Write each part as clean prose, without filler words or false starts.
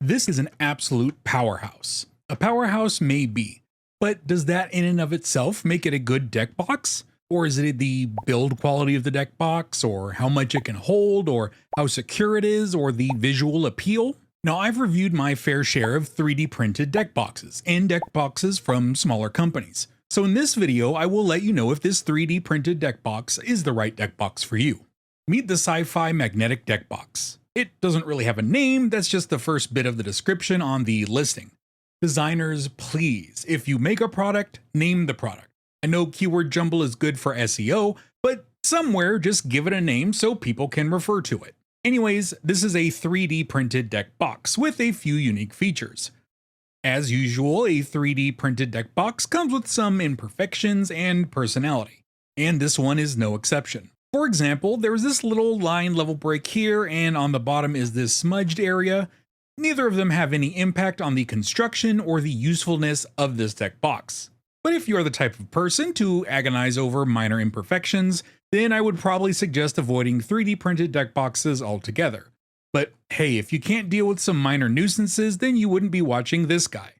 This is an absolute powerhouse. A powerhouse may be, but does that in and of itself make it a good deck box? Or is it the build quality of the deck box, or how much it can hold, or how secure it is, or the visual appeal? Now, I've reviewed my fair share of 3D printed deck boxes, and deck boxes from smaller companies. So in this video, I will let you know if this 3D printed deck box is the right deck box for you. Meet the sci-fi magnetic deck box. It doesn't really have a name, that's just the first bit of the description on the listing. Designers, please, if you make a product, name the product. I know keyword jumble is good for SEO, but somewhere just give it a name so people can refer to it. Anyways, this is a 3D printed deck box with a few unique features. As usual, a 3D printed deck box comes with some imperfections and personality, and this one is no exception. For example, there's this little line level break here, and on the bottom is this smudged area. Neither of them have any impact on the construction or the usefulness of this deck box. But if you're the type of person to agonize over minor imperfections, then I would probably suggest avoiding 3D printed deck boxes altogether. But hey, if you can't deal with some minor nuisances, then you wouldn't be watching this guy.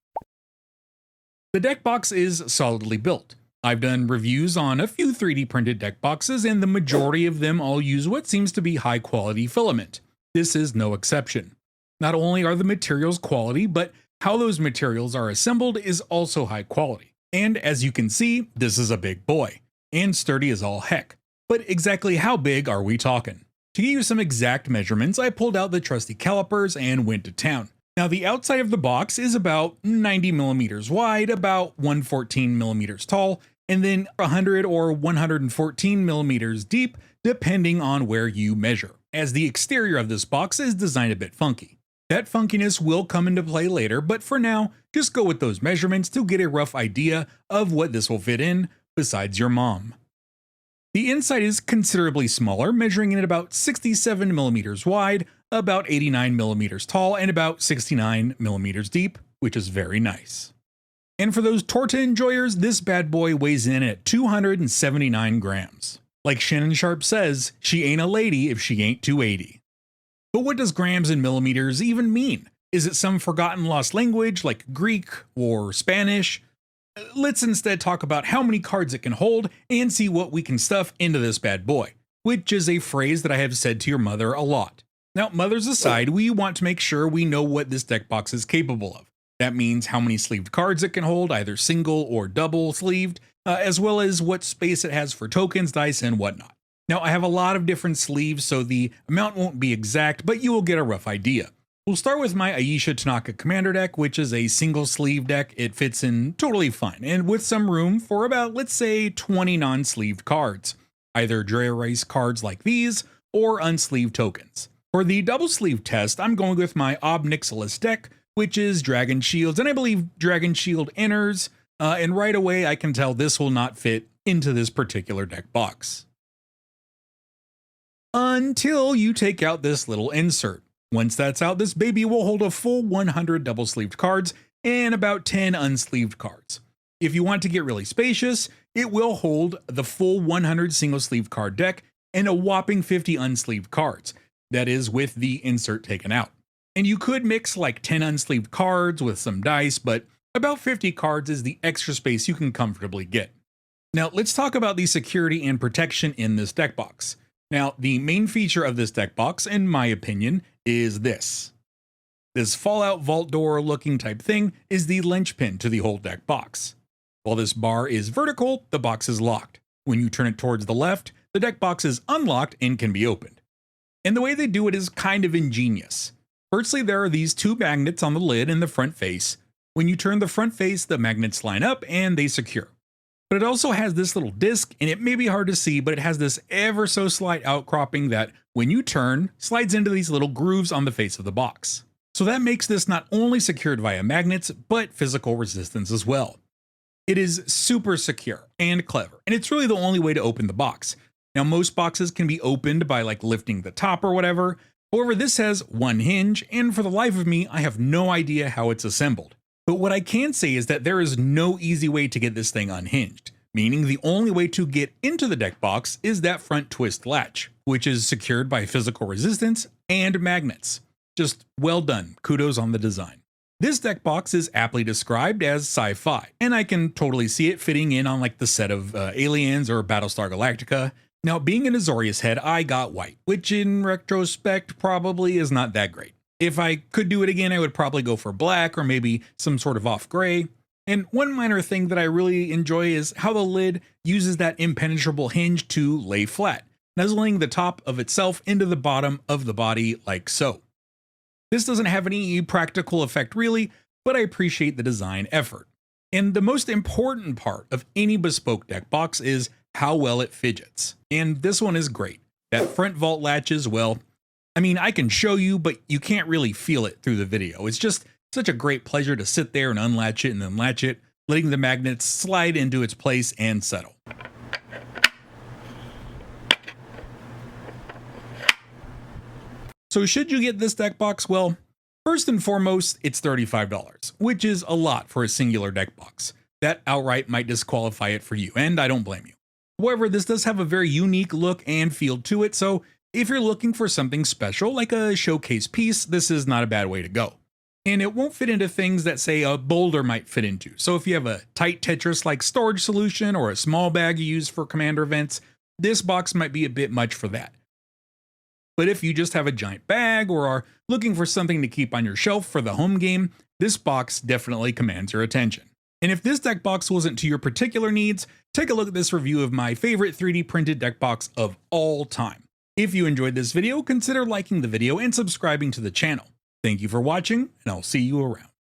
The deck box is solidly built. I've done reviews on a few 3D printed deck boxes, and the majority of them all use what seems to be high quality filament. This is no exception. Not only are the materials quality, but how those materials are assembled is also high quality. And as you can see, this is a big boy, and sturdy as all heck. But exactly how big are we talking? To give you some exact measurements, I pulled out the trusty calipers and went to town. Now the outside of the box is about 90 millimeters wide, about 114 millimeters tall, and then 100 or 114 millimeters deep, depending on where you measure, as the exterior of this box is designed a bit funky. That funkiness will come into play later, but for now, just go with those measurements to get a rough idea of what this will fit in, besides your mom. The inside is considerably smaller, measuring in at about 67 millimeters wide, about 89 millimeters tall, and about 69 millimeters deep, which is very nice. And for those torta enjoyers, this bad boy weighs in at 279 grams. Like Shannon Sharp says, she ain't a lady if she ain't 280. But what does grams and millimeters even mean? Is it some forgotten lost language like Greek or Spanish? Let's instead talk about how many cards it can hold and see what we can stuff into this bad boy, which is a phrase that I have said to your mother a lot. Now, mothers aside, we want to make sure we know what this deck box is capable of. That means how many sleeved cards it can hold, either single or double sleeved, as well as what space it has for tokens, dice, and whatnot. Now, I have a lot of different sleeves, so the amount won't be exact, but you will get a rough idea. We'll start with my Aisha Tanaka Commander deck, which is a single sleeve deck. It fits in totally fine, and with some room for about, let's say, 20 non-sleeved cards. Either dry erase cards like these, or unsleeved tokens. For the double sleeve test, I'm going with my Ob Nixilis deck, which is Dragon Shields, and I believe Dragon Shield enters, and right away I can tell this will not fit into this particular deck box. Until you take out this little insert. Once that's out, this baby will hold a full 100 double sleeved cards and about 10 unsleeved cards. If you want to get really spacious, it will hold the full 100 single sleeve card deck and a whopping 50 unsleeved cards. That is with the insert taken out. And you could mix like 10 unsleeved cards with some dice, but about 50 cards is the extra space you can comfortably get. Now let's talk about the security and protection in this deck box. Now, the main feature of this deck box, in my opinion, is this. This Fallout vault door looking type thing is the linchpin to the whole deck box. While this bar is vertical, the box is locked. When you turn it towards the left, the deck box is unlocked and can be opened. And the way they do it is kind of ingenious. Firstly, there are these two magnets on the lid and the front face. When you turn the front face, the magnets line up and they secure. But it also has this little disc, and it may be hard to see, but it has this ever so slight outcropping that, when you turn, slides into these little grooves on the face of the box. So that makes this not only secured via magnets, but physical resistance as well. It is super secure and clever, and it's really the only way to open the box. Now, most boxes can be opened by like lifting the top or whatever. However, this has one hinge, and for the life of me, I have no idea how it's assembled. But what I can say is that there is no easy way to get this thing unhinged, meaning the only way to get into the deck box is that front twist latch, which is secured by physical resistance and magnets. Just well done, kudos on the design. This deck box is aptly described as sci-fi, and I can totally see it fitting in on like the set of Aliens or Battlestar Galactica. Now, being an Azorius head, I got white, which in retrospect probably is not that great. If I could do it again, I would probably go for black or maybe some sort of off gray. And one minor thing that I really enjoy is how the lid uses that impenetrable hinge to lay flat, nuzzling the top of itself into the bottom of the body like so. This doesn't have any practical effect really, but I appreciate the design effort. And the most important part of any bespoke deck box is how well it fidgets. And this one is great. That front vault latches, well, I mean, I can show you, but you can't really feel it through the video. It's just such a great pleasure to sit there and unlatch it and then latch it, letting the magnets slide into its place and settle. So should you get this deck box? Well, first and foremost, it's $35, which is a lot for a singular deck box. That outright might disqualify it for you, and I don't blame you. However, this does have a very unique look and feel to it, so if you're looking for something special like a showcase piece, this is not a bad way to go. And it won't fit into things that, say, a boulder might fit into. So if you have a tight Tetris-like storage solution or a small bag you use for commander events, this box might be a bit much for that. But if you just have a giant bag or are looking for something to keep on your shelf for the home game, this box definitely commands your attention. And if this deck box wasn't to your particular needs, take a look at this review of my favorite 3D printed deck box of all time. If you enjoyed this video, consider liking the video and subscribing to the channel. Thank you for watching, and I'll see you around.